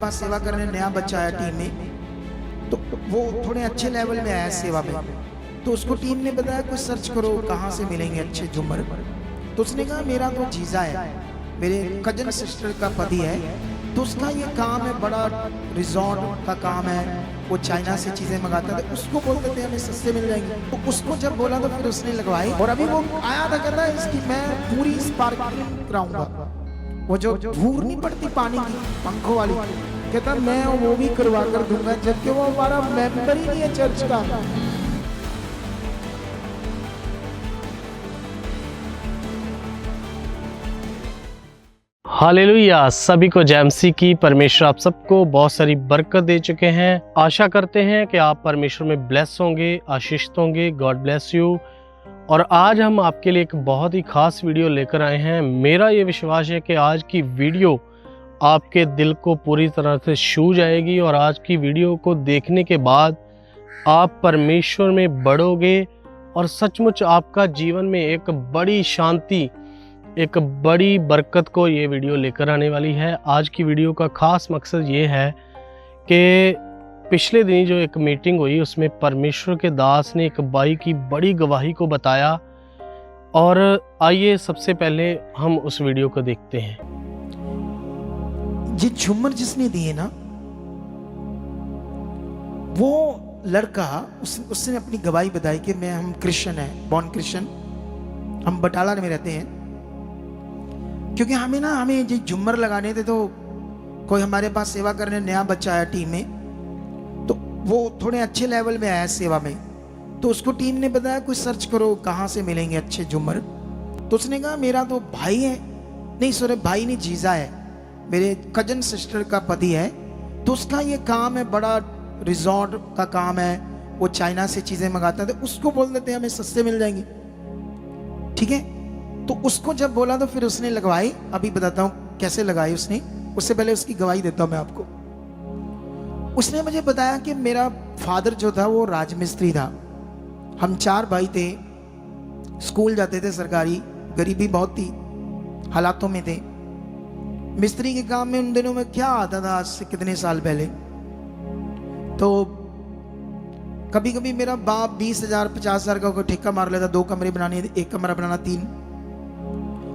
पास सेवा करने नया बच्चा आया टीम में, तो वो थोड़े अच्छे लेवल में आया सेवा में। तो उसको टीम ने बताया कुछ सर्च करो कहाँ से मिलेंगे अच्छे झूमर। तो उसने कहा मेरा तो जीजा है, मेरे कजन सिस्टर का पति है, तो उसका ये काम है, बड़ा रिजॉर्ट का काम है, वो चाइना से चीजें मंगाता है, उसको बोलते थे हमें सस्ते मिल जाएंगे। तो उसको जब बोला तो फिर उसने लगवाई, और अभी वो आया था, कहता है इसकी मैं पूरी स्पार्कलिंग कराऊंगा, वो जो धूल नहीं पड़ती पानी की पंखों वाली, कहता मैं वो भी करवा कर दूंगा, जबकि वो हमारा मेंबर ही नहीं है चर्च का। हालेलुया। सभी को जैमसी की परमेश्वर आप सबको बहुत सारी बरकत दे चुके हैं। आशा करते हैं कि आप परमेश्वर में ब्लेस होंगे, आशीषित होंगे। God bless you. और आज हम आपके लिए एक बहुत ही खास वीडियो लेकर आए हैं। मेरा ये विश्वास है कि आज की वीडियो आपके दिल को पूरी तरह से छू जाएगी, और आज की वीडियो को देखने के बाद आप परमेश्वर में बढ़ोगे, और सचमुच आपका जीवन में एक बड़ी शांति, एक बड़ी बरकत को ये वीडियो लेकर आने वाली है। आज की वीडियो का खास मकसद ये है कि पिछले दिन जो एक मीटिंग हुई उसमें परमेश्वर के दास ने एक भाई की बड़ी गवाही को बताया, और आइए सबसे पहले हम उस वीडियो को देखते हैं। ये झूमर जिसने दिए ना, वो लड़का उसने अपनी गवाही बताई कि हम क्रिश्चियन हैं, बॉर्न क्रिश्चियन, हम बटाला में रहते हैं, क्योंकि हमें ये झूमर लगाने थे। तो कोई हमारे पास सेवा करने नया बच्चा आया टीम में, तो वो थोड़े अच्छे लेवल में आया सेवा में, तो उसको टीम ने बताया कुछ सर्च करो कहाँ से मिलेंगे अच्छे झूमर। तो उसने कहा मेरा तो भाई है, नहीं सॉरी भाई नहीं, जीजा है, मेरे कजन सिस्टर का पति है, तो उसका ये काम है, बड़ा रिजॉर्ट का काम है, वो चाइना से चीजें मंगाता है, तो उसको बोल देते हैं हमें सस्ते मिल जाएंगे, ठीक है। तो उसको जब बोला तो फिर उसने लगवाई। अभी बताता हूँ कैसे लगाई उसने, उससे पहले उसकी गवाही देता हूँ मैं आपको। उसने मुझे बताया कि मेरा फादर जो था वो राजमिस्त्री था, हम 4 भाई थे, स्कूल जाते थे सरकारी, गरीबी बहुत थी, हालातों में थे। मिस्त्री के काम में उन दिनों में क्या आता था, आज से कितने साल पहले, तो कभी कभी मेरा बाप 20,000 50,000 का ठेका मार लेता, 2 कमरे बनाने, 1 कमरा बनाना, 3।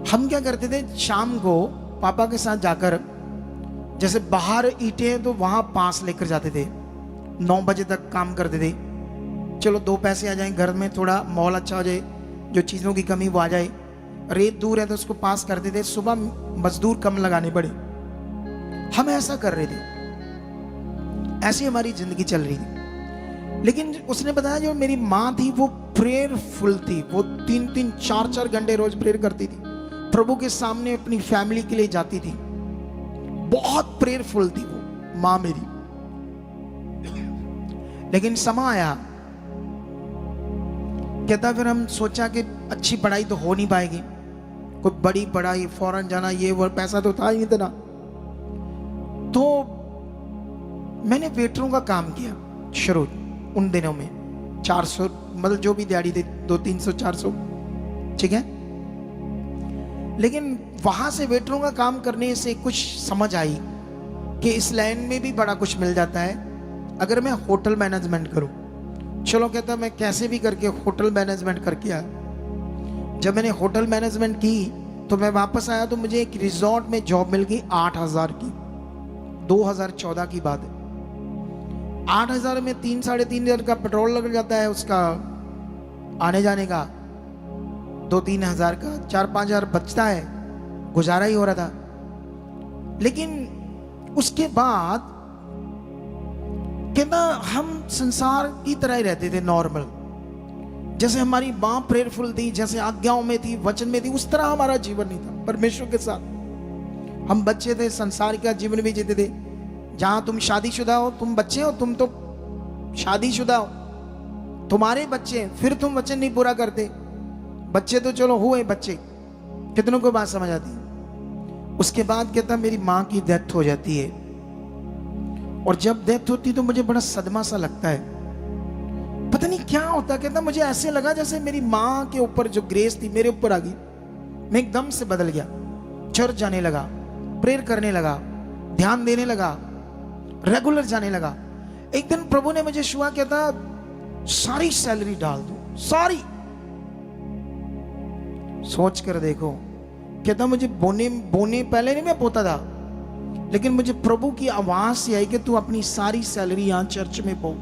हम क्या करते थे, शाम को पापा के साथ जाकर, जैसे बाहर ईंटें हैं तो वहां पास लेकर जाते थे, 9 बजे तक काम करते थे, चलो 2 पैसे आ जाए, घर में थोड़ा मॉल अच्छा हो जाए, जो चीज़ों की कमी वो आ जाए, रेत दूर है तो उसको पास करते थे, सुबह मजदूर कम लगाने पड़े। हम ऐसा कर रहे थे, ऐसी हमारी जिंदगी चल रही थी। लेकिन उसने बताया जो मेरी माँ थी वो प्रेयरफुल थी, वो 3-3 4-4 घंटे रोज प्रेयर करती थी, प्रभु के सामने अपनी फैमिली के लिए जाती थी, बहुत प्रेयरफुल थी वो माँ मेरी। लेकिन समय आया, कहता फिर हम सोचा कि अच्छी पढ़ाई तो हो नहीं पाएगी, कोई बड़ी पढ़ाई, फॉरेन जाना, ये वो, पैसा तो था ही नहीं इतना। तो मैंने वेटरों का काम किया शुरू उन दिनों में, 400 मतलब जो भी दिहाड़ी थी, 200-300 400, ठीक है। लेकिन वहां से वेटरों का काम करने से कुछ समझ आई कि इस लाइन में भी बड़ा कुछ मिल जाता है अगर मैं होटल मैनेजमेंट करूं। चलो, कहता मैं कैसे भी करके होटल मैनेजमेंट करके आया। जब मैंने होटल मैनेजमेंट की तो मैं वापस आया तो मुझे एक रिजॉर्ट में जॉब मिल गई 8,000 की, 2014 की बात है। 8,000 में 3-3.5 का पेट्रोल लग जाता है, उसका आने जाने का 2-3 हज़ार का, 4-5 हज़ार बचता है, गुजारा ही हो रहा था। लेकिन उसके बाद कहना हम संसार की तरह ही रहते थे, नॉर्मल, जैसे हमारी माँ प्रेयरफुल थी, जैसे आज्ञाओं में थी, वचन में थी, उस तरह हमारा जीवन नहीं था परमेश्वर के साथ। हम बच्चे थे, संसार का जीवन भी जीते थे। जहां तुम शादीशुदा हो, तुम बच्चे हो, तुम तो शादीशुदा हो, तुम्हारे बच्चे, फिर तुम वचन नहीं पूरा करते। बच्चे तो चलो हुए बच्चे, कितनों को बात समझ आती। उसके बाद कहता मेरी माँ की डेथ हो जाती है, और जब डेथ होती तो मुझे बड़ा सदमा सा लगता है, पता नहीं क्या होता। कहता मुझे ऐसे लगा जैसे मेरी माँ के ऊपर जो ग्रेस थी मेरे ऊपर आ गई, मैं एकदम से बदल गया, चर्च जाने लगा, प्रेयर करने लगा, ध्यान देने लगा, रेगुलर जाने लगा। एक दिन प्रभु ने मुझे छुआ, कहता सारी सैलरी डाल दो, सारी। सोच कर देखो, कहता मुझे बोने पहले नहीं मैं बोता था, लेकिन मुझे प्रभु की आवाज से आई कि तू अपनी सारी सैलरी यहां चर्च में बो।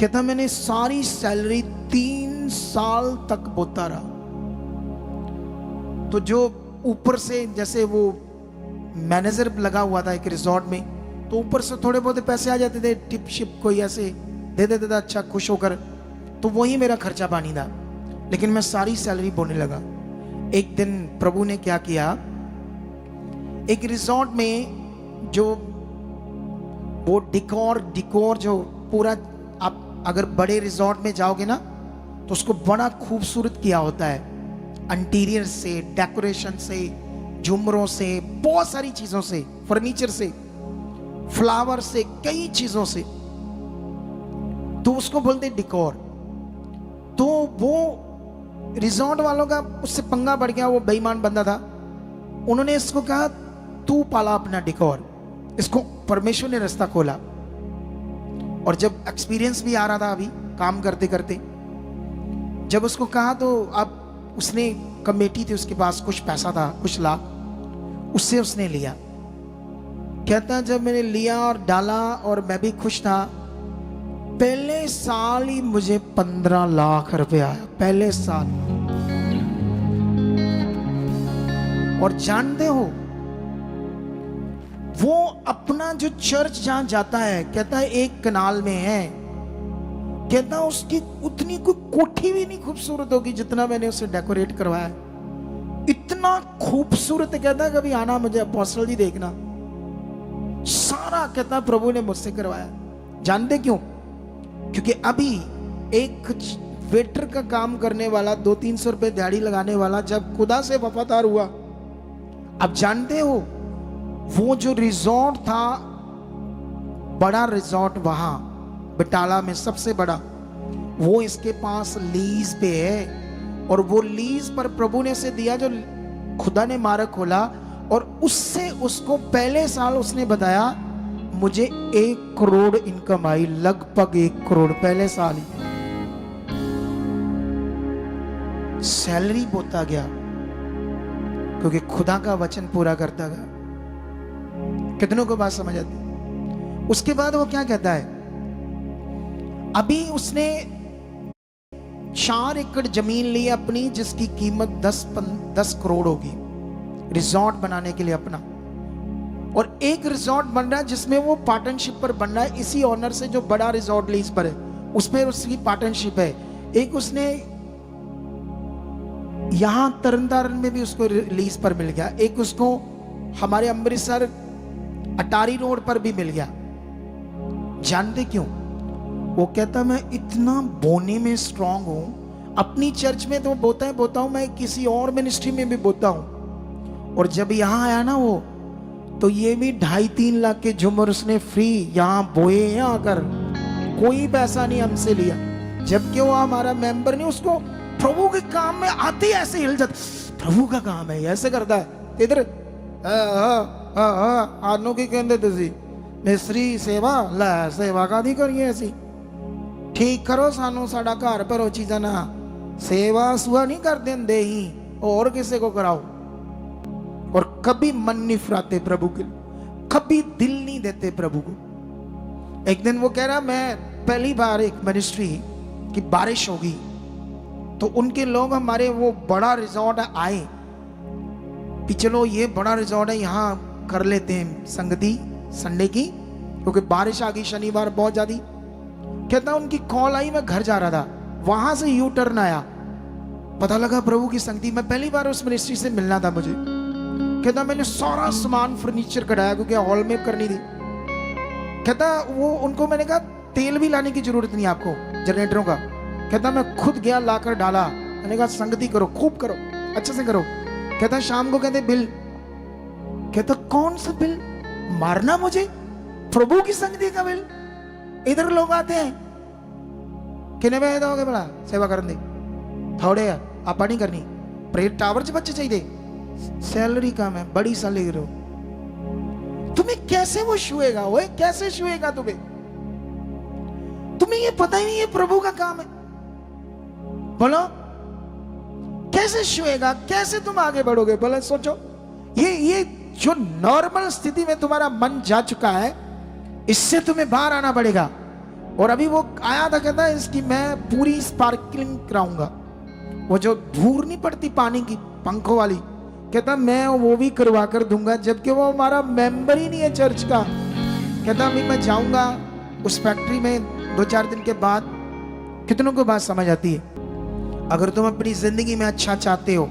कहता मैंने सारी सैलरी 3 साल तक बोता रहा। तो जो ऊपर से, जैसे वो मैनेजर लगा हुआ था एक रिजॉर्ट में, तो ऊपर से थोड़े बहुत पैसे आ जाते थे, टिप शिप कोई ऐसे दे देता था अच्छा खुश होकर, तो वही मेरा खर्चा पानी था। लेकिन मैं सारी सैलरी बोने लगा। एक दिन प्रभु ने क्या किया, एक रिजॉर्ट में जो वो डिकोर जो पूरा, आप अगर बड़े रिजॉर्ट में जाओगे ना तो उसको बड़ा खूबसूरत किया होता है, इंटीरियर से, डेकोरेशन से, झुमरों से, बहुत सारी चीजों से, फर्नीचर से, फ्लावर से, कई चीजों से, तो उसको बोलते डिकोर। तो वो रिजॉर्ट वालों का उससे पंगा बढ़ गया, वो बेईमान बंदा था। उन्होंने इसको कहा तू पाला अपना डिकोर। इसको परमेश्वर ने रास्ता खोला, और जब एक्सपीरियंस भी आ रहा था अभी काम करते करते, जब उसको कहा तो अब उसने, कमेटी थी उसके पास, कुछ पैसा था, कुछ लाख, उससे उसने लिया। कहता जब मैंने लिया और डाला और मैं भी खुश था, पहले साल ही मुझे 15 लाख रुपए आया, पहले साल। और जानते हो वो अपना जो चर्च जहां जाता है, कहता है एक कनाल में है, कहता उसकी उतनी कोई कोठी भी नहीं खूबसूरत होगी जितना मैंने उसे डेकोरेट करवाया, इतना खूबसूरत। कहता कभी आना मुझे अपोस्टल जी देखना। सारा कहता प्रभु ने मुझसे करवाया। जानते क्यों? क्योंकि अभी एक वेटर का काम करने वाला, 200-300 रुपए दिहाड़ी लगाने वाला जब खुदा से वफादार हुआ, अब जानते हो वो जो रिजॉर्ट था, बड़ा रिजॉर्ट वहां बटाला में सबसे बड़ा, वो इसके पास लीज पे है। और वो लीज पर प्रभु ने से दिया, जो खुदा ने मार्ग खोला, और उससे उसको पहले साल उसने बताया मुझे 1 करोड़ इनकम आई, लगभग 1 करोड़ पहले साल ही। सैलरी बोता गया क्योंकि खुदा का वचन पूरा करता गया। कितनों को बात समझ आती? उसके बाद वो क्या कहता है, अभी उसने 4 एकड़ जमीन ली अपनी, जिसकी कीमत 10 करोड़ होगी, रिजॉर्ट बनाने के लिए अपना। और एक रिजॉर्ट बन रहा है जिसमें वो पार्टनरशिप पर बन रहा है, इसी ऑनर से जो बड़ा रिजॉर्ट लीज पर है, उसमें उसकी पार्टनरशिप है। एक उसने यहां तरनतारन में भी उसको लीज पर मिल गया, एक उसको हमारे अमृतसर अटारी रोड पर भी मिल गया। जानते क्यों? वो कहता मैं इतना बोने में स्ट्रांग हूं, अपनी चर्च में तो बोता हूं, मैं किसी और मिनिस्ट्री में भी बोता हूं। और जब यहां आया ना वो, तो ये भी 2.5-3 लाख के झूमर उसने फ्री यहां बोए हैं आकर, कोई पैसा नहीं हमसे लिया। जबकि वो हमारा मेंबर नहीं, उसको प्रभु के काम में आते ही ऐसे हिल जाता, प्रभु का काम है, ऐसे करता है। इधर आनू की कहते तुसी मिस्त्री सेवा लै, सेवा का दी करिए ऐसी, ठीक करो सानू साडा घर भरो चीज़ा ना, सेवा सुआ नहीं कर देंदे ही, और किसी को कराओ। और कभी मन नहीं फिराते प्रभु के, कभी दिल नहीं देते प्रभु को। एक दिन वो कह रहा, मैं पहली बार एक मिनिस्ट्री की बारिश होगी, तो उनके लोग हमारे वो बड़ा रिजॉर्ट आए कि चलो ये बड़ा रिजॉर्ट है, यहाँ कर लेते हैं संगति संडे की, क्योंकि बारिश आ गई शनिवार बहुत ज्यादा। कहता उनकी कॉल आई, मैं घर जा रहा था, वहां से यू टर्न आया, पता लगा प्रभु की संगति। मैं पहली बार उस मिनिस्ट्री से मिलना था मुझे। कहता मैंने सारा सामान फर्नीचर कढ़ाया क्योंकि हॉल में करनी थी। कहता वो उनको मैंने कहा तेल भी लाने की जरूरत नहीं आपको जनरेटरों का। कहता मैं खुद गया लाकर डाला, मैंने कहा संगति करो, खूब करो, अच्छे से करो। कहता शाम को कहते बिल, कहता कौन सा बिल, मारना मुझे, प्रभु की संगति का बिल। इधर लोग आते हैं, कितने पैसे दोगे बड़ा सेवा करने थोड़े आप नहीं करनी, प्रेयर टावर च बच्चे चाहिए, सैलरी कम है, बड़ी सैलरी करो। तुम्हें कैसे वो छुएगा, वो कैसे छुएगा तुम्हें? तुम्हें ये पता ही नहीं है प्रभु का काम है। बोलो कैसे छुएगा, कैसे तुम आगे बढ़ोगे? बोलो सोचो, ये जो नॉर्मल स्थिति में तुम्हारा मन जा चुका है, इससे तुम्हें बाहर आना पड़ेगा। और अभी वो आया था, कहता है इसकी मैं पूरी स्पार्कलिंग कराऊंगा। वो जो धूर नहीं पड़ती पानी की पंखों वाली, कहता मैं वो भी करवा कर दूंगा, जबकि वो हमारा मेंबर ही नहीं है चर्च का। कहता अभी मैं जाऊंगा उस फैक्ट्री में 2-4 दिन के बाद। कितनों को बात समझ आती है? अगर तुम अपनी जिंदगी में अच्छा चाहते हो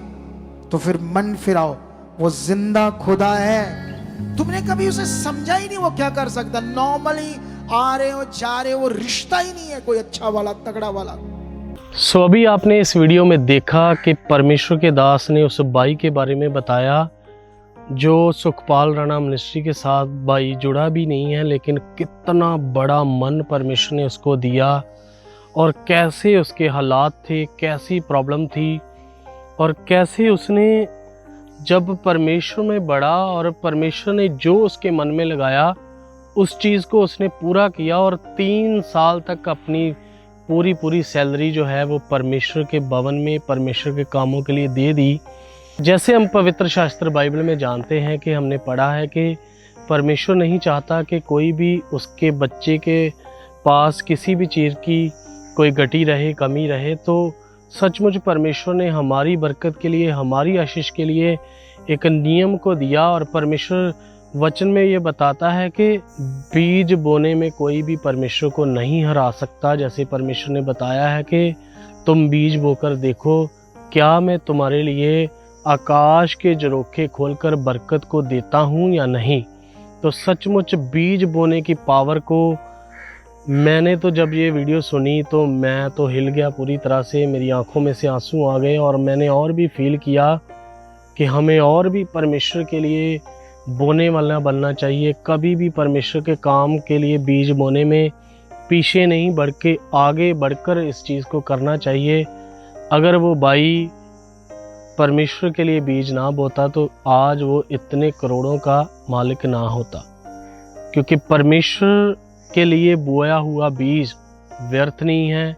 तो फिर मन फिराओ, वो जिंदा खुदा है। तुमने कभी उसे समझा ही नहीं वो क्या कर सकता। नॉर्मली आ रहे हो जा रहे हो, वो रिश्ता ही नहीं है कोई अच्छा वाला तगड़ा वाला। सो अभी आपने इस वीडियो में देखा कि परमेश्वर के दास ने उस भाई के बारे में बताया जो सुखपाल राणा मिनिस्ट्री के साथ भाई जुड़ा भी नहीं है, लेकिन कितना बड़ा मन परमेश्वर ने उसको दिया और कैसे उसके हालात थे, कैसी प्रॉब्लम थी और कैसे उसने जब परमेश्वर में बढ़ा और परमेश्वर ने जो उसके मन में लगाया उस चीज़ को उसने पूरा किया और 3 साल तक अपनी पूरी सैलरी जो है वो परमेश्वर के भवन में परमेश्वर के कामों के लिए दे दी। जैसे हम पवित्र शास्त्र बाइबल में जानते हैं कि हमने पढ़ा है कि परमेश्वर नहीं चाहता कि कोई भी उसके बच्चे के पास किसी भी चीज़ की कोई घटी रहे, कमी रहे। तो सचमुच परमेश्वर ने हमारी बरकत के लिए, हमारी आशीष के लिए एक नियम को दिया। और परमेश्वर वचन में ये बताता है कि बीज बोने में कोई भी परमेश्वर को नहीं हरा सकता। जैसे परमेश्वर ने बताया है कि तुम बीज बोकर देखो, क्या मैं तुम्हारे लिए आकाश के झरोखे खोलकर बरकत को देता हूँ या नहीं। तो सचमुच बीज बोने की पावर को मैंने तो जब ये वीडियो सुनी तो मैं तो हिल गया पूरी तरह से, मेरी आंखों में से आंसू आ गए और मैंने और भी फील किया कि हमें और भी परमेश्वर के लिए बोने वाला बनना चाहिए। कभी भी परमेश्वर के काम के लिए बीज बोने में पीछे नहीं बढ़ के आगे बढ़कर इस चीज़ को करना चाहिए। अगर वो भाई परमेश्वर के लिए बीज ना बोता तो आज वो इतने करोड़ों का मालिक ना होता, क्योंकि परमेश्वर के लिए बोया हुआ बीज व्यर्थ नहीं है।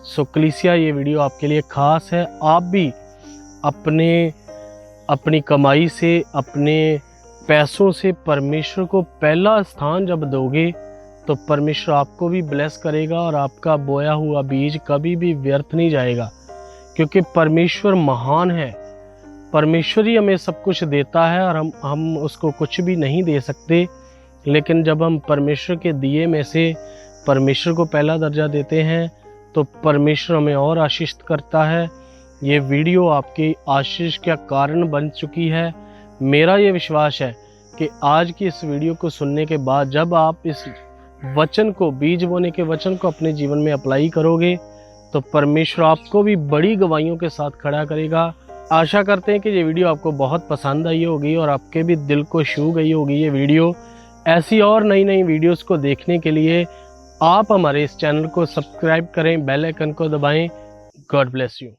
सो कलीसिया, ये वीडियो आपके लिए खास है। आप भी अपनी कमाई से, अपने पैसों से परमेश्वर को पहला स्थान जब दोगे तो परमेश्वर आपको भी ब्लेस करेगा और आपका बोया हुआ बीज कभी भी व्यर्थ नहीं जाएगा, क्योंकि परमेश्वर महान है। परमेश्वर ही हमें सब कुछ देता है और हम उसको कुछ भी नहीं दे सकते। लेकिन जब हम परमेश्वर के दिए में से परमेश्वर को पहला दर्जा देते हैं तो परमेश्वर हमें और आशीष करता है। ये वीडियो आपकी आशीष का कारण बन चुकी है। मेरा ये विश्वास है कि आज की इस वीडियो को सुनने के बाद जब आप इस वचन को, बीज बोने के वचन को अपने जीवन में अप्लाई करोगे तो परमेश्वर आपको भी बड़ी गवाहियों के साथ खड़ा करेगा। आशा करते हैं कि ये वीडियो आपको बहुत पसंद आई होगी और आपके भी दिल को छू गई होगी ये वीडियो। ऐसी और नई वीडियोस को देखने के लिए आप हमारे इस चैनल को सब्सक्राइब करें, बेल आइकन को दबाएं। God bless you.